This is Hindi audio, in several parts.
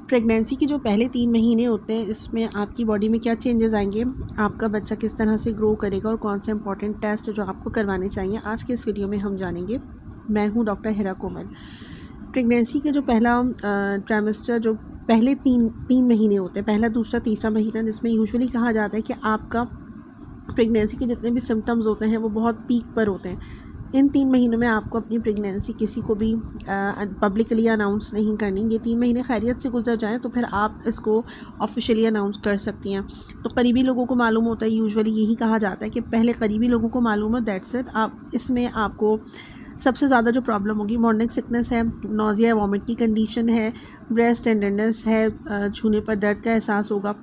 प्रेगनेंसी के जो पहले 3 महीने होते हैं, इसमें आपकी बॉडी में क्या चेंजेस आएंगे, आपका बच्चा किस तरह से ग्रो करेगा और कौन से इंपॉर्टेंट टेस्ट जो आपको करवाने चाहिए, आज के इस वीडियो में हम जानेंगे। मैं हूं डॉक्टर हिरा कोमल। प्रेगनेंसी के जो पहला ट्राइमेस्टर, जो पहले तीन महीने होते हैं, पहला, दूसरा, तीसरा महीना, जिसमें यूजुअली कहा जाता है कि आपका प्रेगनेंसी के जितने भी सिम्टम्स होते हैं वो बहुत पीक पर होते हैं। इन 3 महीनों में आपको अपनी प्रेगनेंसी किसी को भी पब्लिकली अनाउंस नहीं करनी। ये 3 महीने खैरियत से गुजर जाएं तो फिर आप इसको ऑफिशियली अनाउंस कर सकती हैं। तो करीबी लोगों को मालूम होता है, यूजुअली यही कहा जाता है कि पहले करीबी लोगों को मालूम हो, दैट्स इट। आप इसमें आपको सबसे ज़्यादा जो प्रॉब्लम होगी मॉर्निंग सिकनेस है, नोज़िया वॉमिट की कंडीशन है, ब्रेस्ट टेंडरनेस है, छूने पर दर्द का एहसास होगा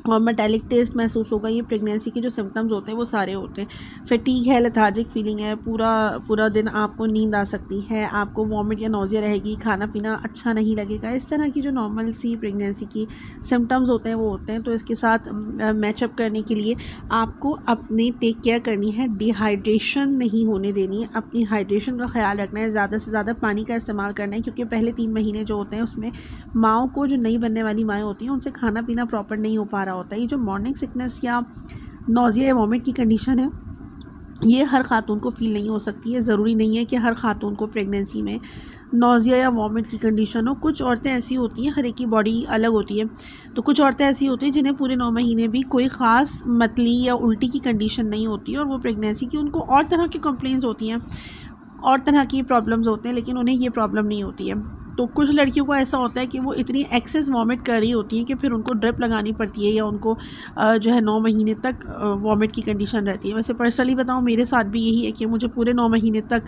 और मेटालिक टेस्ट महसूस होगा। ये प्रेगनेंसी के जो सिम्टम्स होते हैं वो सारे होते हैं। फटीग है, लेथार्जिक फीलिंग है, पूरा दिन आपको नींद आ सकती है, आपको वॉमिट या नोज़िया रहेगी, खाना पीना अच्छा नहीं लगेगा। इस तरह की जो नॉर्मल सी प्रेगनेंसी की सिम्टम्स होते हैं वो होते हैं। तो इसके साथ मैचअप करने के लिए आपको अपनी टेक केयर करनी है, डिहाइड्रेशन नहीं होने देनी है, अपनी हाइड्रेशन का ख्याल रखना है, ज़्यादा से ज़्यादा पानी का इस्तेमाल करना है, क्योंकि पहले 3 महीने जो होते हैं उसमें माँओं को, जो नई बनने वाली माएँ होती हैं, उनसे खाना पीना प्रॉपर नहीं हो पा रहा होता है। ये जो मॉर्निंग सिकनेस या नोज़िया या वॉमिट की कंडीशन है, ये हर ख़ातून को फ़ील नहीं हो सकती है। ज़रूरी नहीं है कि हर ख़ातून को प्रेगनेंसी में नोज़िया या वॉमिट की कंडीशन हो। कुछ औरतें ऐसी होती हैं, हर एक की बॉडी अलग होती है, तो कुछ औरतें ऐसी होती हैं जिन्हें पूरे 9 महीने भी कोई ख़ास मतली या उल्टी की कंडीशन नहीं होती है और वो प्रेगनेंसी की, उनको और तरह की कंप्लेंट्स होती हैं, और तरह की प्रॉब्लम्स होते हैं, लेकिन उन्हें ये प्रॉब्लम नहीं होती है। तो कुछ लड़कियों को ऐसा होता है कि वो इतनी एक्सेस वॉमिट कर रही होती हैं कि फिर उनको ड्रिप लगानी पड़ती है या उनको जो है 9 महीने तक वॉमिट की कंडीशन रहती है। वैसे पर्सनली बताऊँ, मेरे साथ भी यही है कि मुझे पूरे 9 महीने तक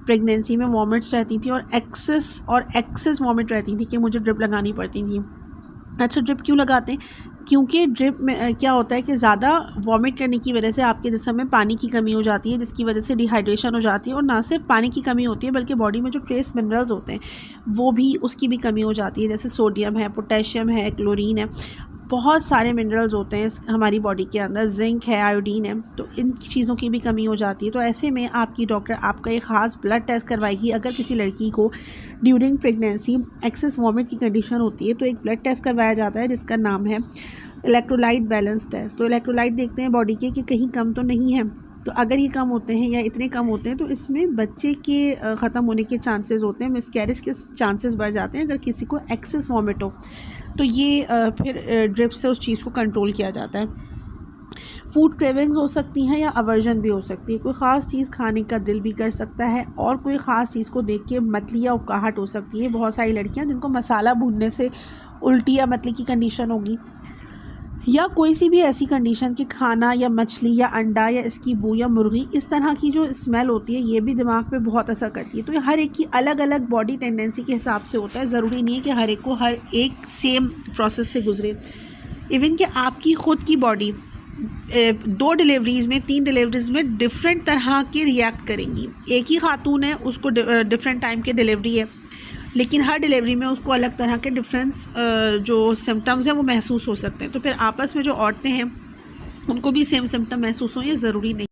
प्रेगनेंसी में वॉमिट्स रहती थी और एक्सेस वॉमिट रहती थी कि मुझे ड्रिप लगानी पड़ती थी। अच्छा, ड्रिप क्यों लगाते हैं? क्योंकि ड्रिप में क्या होता है कि ज़्यादा वॉमिट करने की वजह से आपके जिस्म में पानी की कमी हो जाती है, जिसकी वजह से डिहाइड्रेशन हो जाती है। और ना सिर्फ पानी की कमी होती है बल्कि बॉडी में जो ट्रेस मिनरल्स होते हैं वो भी, उसकी भी कमी हो जाती है, जैसे सोडियम है, पोटेशियम है, क्लोरीन है, बहुत सारे मिनरल्स होते हैं हमारी बॉडी के अंदर, जिंक है, आयोडीन है, तो इन चीज़ों की भी कमी हो जाती है। तो ऐसे में आपकी डॉक्टर आपका एक ख़ास ब्लड टेस्ट करवाएगी। अगर किसी लड़की को ड्यूरिंग प्रेगनेंसी एक्सेस वॉमिट की कंडीशन होती है तो एक ब्लड टेस्ट करवाया जाता है जिसका नाम है इलेक्ट्रोलाइट बैलेंस टेस्ट। तो इलेक्ट्रोलाइट देखते हैं बॉडी के कि कहीं कम तो नहीं है। तो अगर ये कम होते हैं या इतने कम होते हैं तो इसमें बच्चे के ख़त्म होने के चांसेस होते हैं, मिसकैरेज के चांसेस बढ़ जाते हैं अगर किसी को एक्सेस वॉमिट हो। तो ये फिर ड्रिप से उस चीज़ को कंट्रोल किया जाता है। फूड क्रेविंग्स हो सकती हैं या अवर्जन भी हो सकती है। कोई ख़ास चीज़ खाने का दिल भी कर सकता है और कोई ख़ास चीज़ को देख के मतली या उकहाहट हो सकती है। बहुत सारी लड़कियां जिनको मसाला भूनने से उल्टी या मतली की कंडीशन होगी, या कोई सी भी ऐसी कंडीशन कि खाना या मछली या अंडा या इसकी बू या मुर्गी, इस तरह की जो स्मेल होती है ये भी दिमाग पे बहुत असर करती है। तो ये हर एक की अलग अलग बॉडी टेंडेंसी के हिसाब से होता है। ज़रूरी नहीं है कि हर एक को हर एक सेम प्रोसेस से गुजरे। इवन कि आपकी ख़ुद की बॉडी 2 डिलीवरीज़ में, 3 डिलीवरीज़ में डिफरेंट तरह के रिएक्ट करेंगी। एक ही खातून है, उसको डिफरेंट टाइम की डिलीवरी है, लेकिन हर डिलीवरी में उसको अलग तरह के डिफरेंस जो सिम्टम्स हैं वो महसूस हो सकते हैं। तो फिर आपस में जो औरतें हैं उनको भी सेम सिम्टम महसूस हों, ये ज़रूरी नहीं।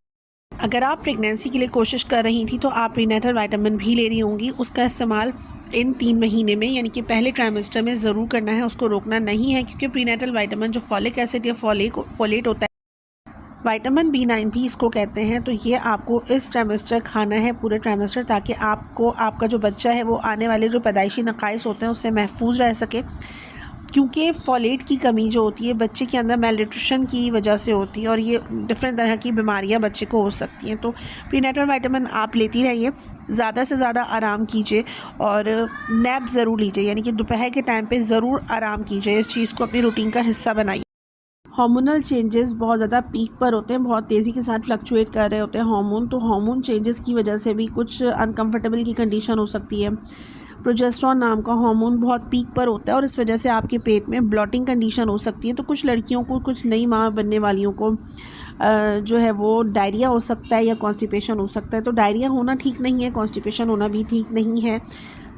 अगर आप प्रेगनेंसी के लिए कोशिश कर रही थी तो आप प्रीनेटल विटामिन भी ले रही होंगी। उसका इस्तेमाल इन 3 महीने में, यानी कि पहले ट्राइमेस्टर में ज़रूर करना है, उसको रोकना नहीं है, क्योंकि प्रीनेटल विटामिन जो फॉलिक एसिड या फोलेट होता है, विटामिन B9 भी इसको कहते हैं, तो ये आपको इस ट्राइमेस्टर खाना है, पूरे ट्राइमेस्टर, ताकि आपको आपका जो बच्चा है वो आने वाले जो पैदाइशी नकाइस होते हैं उससे महफूज रह सके। क्योंकि फॉलेट की कमी जो होती है बच्चे के अंदर मेलन्यूट्रिशन की वजह से होती है और ये डिफरेंट तरह की बीमारियां बच्चे को हो सकती हैं। तो प्रीनेटल विटामिन आप लेती रहिए, ज़्यादा से ज़्यादा आराम कीजिए और नैप ज़रूर लीजिए, यानी कि दोपहर के टाइम पे ज़रूर आराम कीजिए। इस चीज़ को अपनी रूटीन का हिस्सा बनाइए। हार्मोनल चेंजेस बहुत ज़्यादा पीक पर होते हैं, बहुत तेज़ी के साथ फ्लक्चुएट कर रहे होते हैं हार्मोन, तो हार्मोन चेंजेस की वजह से भी कुछ अनकंफर्टेबल की कंडीशन हो सकती है। प्रोजेस्टेरॉन नाम का हार्मोन बहुत पीक पर होता है और इस वजह से आपके पेट में ब्लॉटिंग कंडीशन हो सकती है। तो कुछ लड़कियों को, कुछ नई माँ बनने वालियों को जो है वो डायरिया हो सकता है या कॉन्स्टिपेशन हो सकता है। तो डायरिया होना ठीक नहीं है, कॉन्स्टिपेशन होना भी ठीक नहीं है।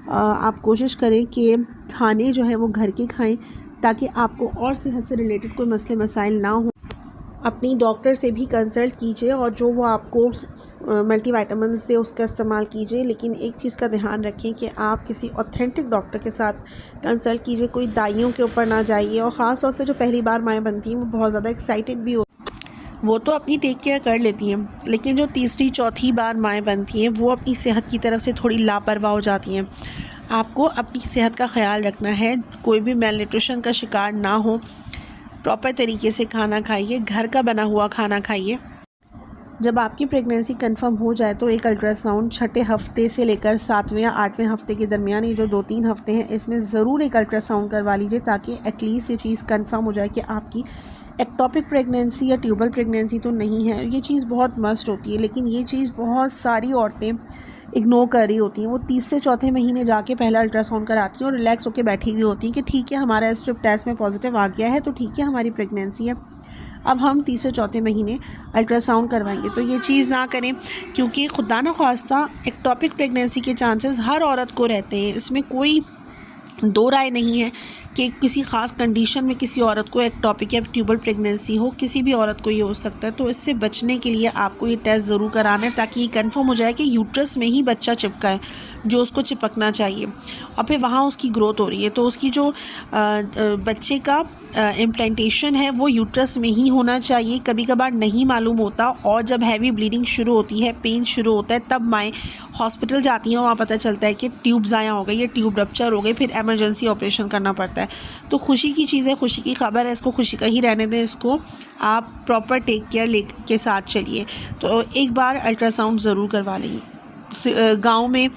आप कोशिश करें कि खाने जो है वो घर के खाएँ, ताकि आपको और सेहत से रिलेटेड कोई मसले मसाइल ना हो। अपनी डॉक्टर से भी कंसल्ट कीजिए और जो वो आपको मल्टीविटामिन्स दे उसका इस्तेमाल कीजिए। लेकिन एक चीज़ का ध्यान रखें कि आप किसी ऑथेंटिक डॉक्टर के साथ कंसल्ट कीजिए, कोई दाइयों के ऊपर ना जाइए। और ख़ास तौर से जो पहली बार माएँ बनती हैं वो बहुत ज़्यादा एक्साइटेड भी हो, वो तो अपनी टेक केयर कर लेती हैं, लेकिन जो तीसरी चौथी बार माएँ बनती हैं वो अपनी सेहत की तरफ से थोड़ी लापरवाह हो जाती हैं। आपको अपनी सेहत का ख्याल रखना है, कोई भी मेल न्यूट्रिशन का शिकार ना हो, प्रॉपर तरीके से खाना खाइए, घर का बना हुआ खाना खाइए। जब आपकी प्रेगनेंसी कंफर्म हो जाए तो एक अल्ट्रासाउंड छठे हफ्ते से लेकर 7वें या 8वें हफ्ते के दरमियान, ये जो 2-3 हफ्ते हैं, इसमें ज़रूर एक अल्ट्रासाउंड करवा लीजिए ताकि एटलीस्ट ये चीज़ कंफर्म हो जाए कि आपकी एक्टोपिक प्रेगनेंसी या ट्यूबल प्रेगनेंसी तो नहीं है। ये चीज़ बहुत मस्ट होती है, लेकिन ये चीज़ बहुत सारी औरतें इग्नोर कर रही होती हैं। वो तीसरे चौथे महीने जाके पहला अल्ट्रासाउंड कराती हैं और रिलैक्स होकर बैठी हुई होती हैं कि ठीक है, हमारा स्ट्रिप टेस्ट में पॉजिटिव आ गया है तो ठीक है, हमारी प्रेगनेंसी है, अब हम तीसरे चौथे महीने अल्ट्रासाउंड करवाएंगे। तो ये चीज़ ना करें, क्योंकि खुदा न ख्वास्ता एक्टोपिक प्रेगनेंसी के चांसेस हर औरत को रहते हैं। इसमें कोई दो राय नहीं है कि किसी ख़ास कंडीशन में किसी औरत को एक्टोपिक या ट्यूबल प्रेगनेंसी हो, किसी भी औरत को ये हो सकता है। तो इससे बचने के लिए आपको ये टेस्ट ज़रूर कराना है ताकि ये कंफर्म हो जाए कि यूट्रस में ही बच्चा चिपका है जो उसको चिपकना चाहिए और फिर वहाँ उसकी ग्रोथ हो रही है। तो उसकी जो बच्चे का इम्प्लांटेशन है वो यूट्रस में ही होना चाहिए। कभी कभार नहीं मालूम होता और जब हैवी ब्लीडिंग शुरू होती है, पेन शुरू होता है, तब माएँ हॉस्पिटल जाती हैं, वहाँ पता चलता है कि ट्यूब ज़ाया हो गई, ये ट्यूब रप्चर हो गई, फिर इमरजेंसी ऑपरेशन करना पड़ता है। तो खुशी की चीज़ है, खुशी की खबर है, इसको खुशी का ही रहने दें, इसको आप प्रॉपर टेक केयर के साथ चलिए। तो एक बार अल्ट्रासाउंड ज़रूर करवा लें। गांव में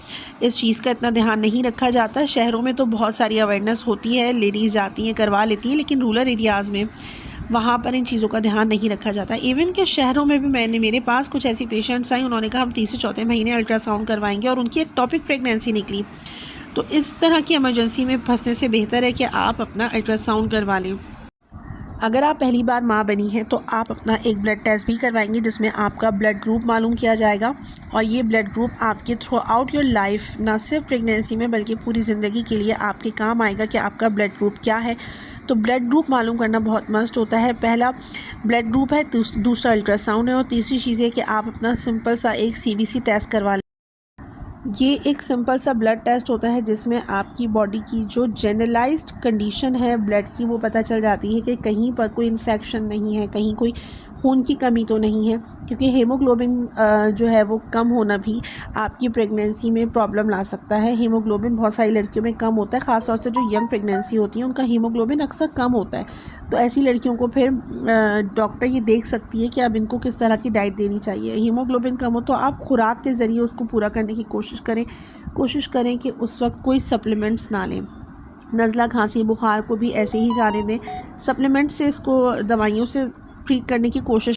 इस चीज़ का इतना ध्यान नहीं रखा जाता, शहरों में तो बहुत सारी अवेयरनेस होती है, लेडीज़ जाती हैं करवा लेती हैं, लेकिन रूरल एरियाज़ में वहाँ पर इन चीज़ों का ध्यान नहीं रखा जाता। इवन के शहरों में भी मेरे पास कुछ ऐसी पेशेंट्स आई, उन्होंने कहा हम तीसरे चौथे महीने अल्ट्रासाउंड करवाएंगे और उनकी एक्टोपिक प्रेगनेंसी निकली। तो इस तरह की इमरजेंसी में फंसने से बेहतर है कि आप अपना अल्ट्रासाउंड करवा लें। अगर आप पहली बार माँ बनी हैं तो आप अपना एक ब्लड टेस्ट भी करवाएंगे जिसमें आपका ब्लड ग्रुप मालूम किया जाएगा और ये ब्लड ग्रुप आपके थ्रू आउट योर लाइफ, ना सिर्फ प्रेगनेंसी में बल्कि पूरी ज़िंदगी के लिए आपके काम आएगा कि आपका ब्लड ग्रुप क्या है। तो ब्लड ग्रुप मालूम करना बहुत मस्ट होता है। पहला ब्लड ग्रुप है, दूसरा अल्ट्रासाउंड है और तीसरी चीज़ है कि आप अपना सिंपल सा एक CBC टेस्ट करवा लें। ये एक सिंपल सा ब्लड टेस्ट होता है जिसमें आपकी बॉडी की जो जनरलाइज्ड कंडीशन है ब्लड की वो पता चल जाती है कि कहीं पर कोई इन्फेक्शन नहीं है, कहीं कोई खून की कमी तो नहीं है, क्योंकि हीमोग्लोबिन जो है वो कम होना भी आपकी प्रेगनेंसी में प्रॉब्लम ला सकता है। हीमोग्लोबिन बहुत सारी लड़कियों में कम होता है, ख़ासतौर से जो यंग प्रेगनेंसी होती है उनका हीमोग्लोबिन अक्सर कम होता है। तो ऐसी लड़कियों को फिर डॉक्टर ये देख सकती है कि अब इनको किस तरह की डाइट देनी चाहिए। हीमोग्लोबिन कम हो तो आप खुराक के ज़रिए उसको पूरा करने की कोशिश करें कि उस वक्त कोई सप्लीमेंट्स ना लें। नज़ला, खांसी, बुखार को भी ऐसे ही जाने दें, सप्लीमेंट से इसको दवाइयों से ट्रीट करने की कोशिश,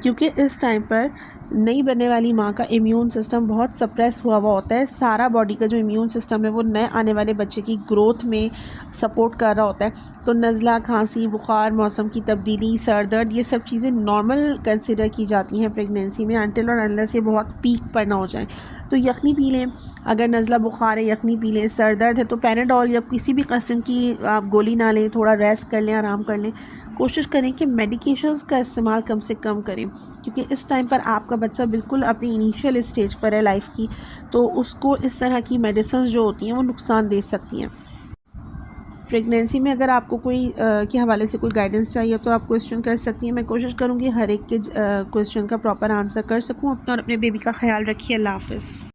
क्योंकि इस टाइम पर नई बनने वाली माँ का इम्यून सिस्टम बहुत सप्रेस हुआ होता है। सारा बॉडी का जो इम्यून सिस्टम है वो नए आने वाले बच्चे की ग्रोथ में सपोर्ट कर रहा होता है। तो नज़ला, खांसी, बुखार, मौसम की तब्दीली, सर दर्द, ये सब चीज़ें नॉर्मल कंसिडर की जाती हैं प्रेगनेंसी में, अनटिल और अनलेस ये बहुत पीक पर ना हो जाए। तो यखनी पी लें, अगर नज़ला बुखार है यखनी पी लें। सर दर्द है तो पैराडोल या किसी भी किस्म की आप गोली ना लें, थोड़ा रेस्ट कर लें, आराम कर लें। कोशिश करें कि मेडिकेशंस का इस्तेमाल कम से कम करें, क्योंकि इस टाइम पर आपका बच्चा बिल्कुल अपनी इनिशियल स्टेज पर है लाइफ की, तो उसको इस तरह की मेडिसिन जो होती हैं वो नुकसान दे सकती हैं। प्रेगनेंसी में अगर आपको कोई के हवाले से कोई गाइडेंस चाहिए तो आप क्वेश्चन कर सकती हैं। मैं कोशिश करूँगी हर एक के क्वेश्चन का प्रॉपर आंसर कर सकूँ। अपना और अपने बेबी का ख्याल रखिए। अल्लाह हाफ़िज़।